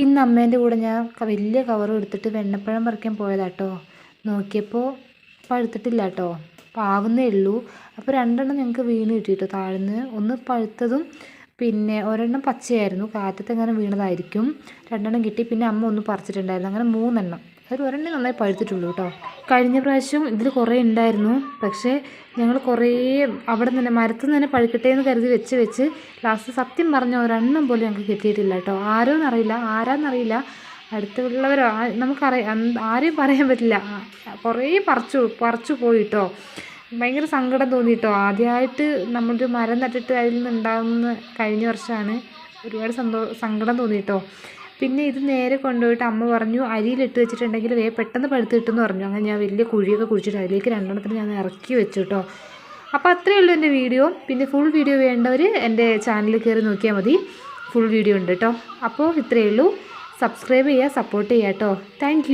ഇന്ന് അമ്മേൻ്റെ കൂടെ ഞാൻ വലിയ കവറും എടുത്തിട്ട് വെണ്ണപ്പഴം പറിക്കാൻ പോയതാട്ടോ. നോക്കിയപ്പോൾ പഴുത്തിട്ടില്ല കേട്ടോ, പാവുന്നേ ഉള്ളൂ. അപ്പോൾ രണ്ടെണ്ണം ഞങ്ങൾക്ക് വീണ് കിട്ടിയിട്ടോ താഴ്ന്ന്. ഒന്ന് പഴുത്തതും പിന്നെ ഒരെണ്ണം പച്ചയായിരുന്നു, കാറ്റത്തെങ്ങനെ വീണതായിരിക്കും. രണ്ടെണ്ണം കിട്ടി. പിന്നെ അമ്മ ഒന്ന് പറിച്ചിട്ടുണ്ടായിരുന്നു. അങ്ങനെ 3 എണ്ണം. ഒരെണ്ണം നന്നായി പഴുത്തിട്ടുള്ളൂ കേട്ടോ. കഴിഞ്ഞ പ്രാവശ്യം ഇതിൽ കുറേ ഉണ്ടായിരുന്നു. പക്ഷേ ഞങ്ങൾ കുറേ അവിടെ നിന്ന് തന്നെ മരത്തിൽ നിന്ന് തന്നെ പഴുക്കട്ടെ എന്ന് കരുതി വെച്ച് ലാസ്റ്റ് സത്യം പറഞ്ഞ ഒരെണ്ണം പോലും ഞങ്ങൾക്ക് കിട്ടിയിട്ടില്ല കേട്ടോ. ആരാന്നറിയില്ല, അടുത്തുള്ളവരോ നമുക്കറിയാം, ആരെയും പറയാൻ പറ്റില്ല. കുറേ പറിച്ചു പോയിട്ടോ. ഭയങ്കര സങ്കടം തോന്നിയിട്ടോ. ആദ്യമായിട്ട് നമ്മളൊരു മരം നട്ടിട്ട് അതിൽ നിന്ന് ഉണ്ടാകുന്ന കഴിഞ്ഞ വർഷമാണ്. ഒരുപാട് സങ്കടം തോന്നിയിട്ടോ. പിന്നെ ഇത് നേരെ കൊണ്ടുപോയിട്ട് അമ്മ പറഞ്ഞു അരിയിലിട്ട് വെച്ചിട്ടുണ്ടെങ്കിൽ പെട്ടെന്ന് പഴുത്ത് കിട്ടുമെന്ന് പറഞ്ഞു. അങ്ങനെ ഞാൻ വലിയ കുഴിയൊക്കെ കുഴിച്ചിട്ട് അതിലേക്ക് 2 എണ്ണത്തിന് ഞാൻ ഇറക്കി വെച്ചു കേട്ടോ. അപ്പോൾ അത്രയേ ഉള്ളൂ എൻ്റെ വീഡിയോ. പിന്നെ ഫുൾ വീഡിയോ വേണ്ടവർ എൻ്റെ ചാനലിൽ കയറി നോക്കിയാൽ മതി, ഫുൾ വീഡിയോ ഉണ്ട് കേട്ടോ. അപ്പോൾ ഇത്രയേ ഉള്ളൂ. സബ്സ്ക്രൈബ് ചെയ്യുക, സപ്പോർട്ട് ചെയ്യുക കേട്ടോ. Thank you.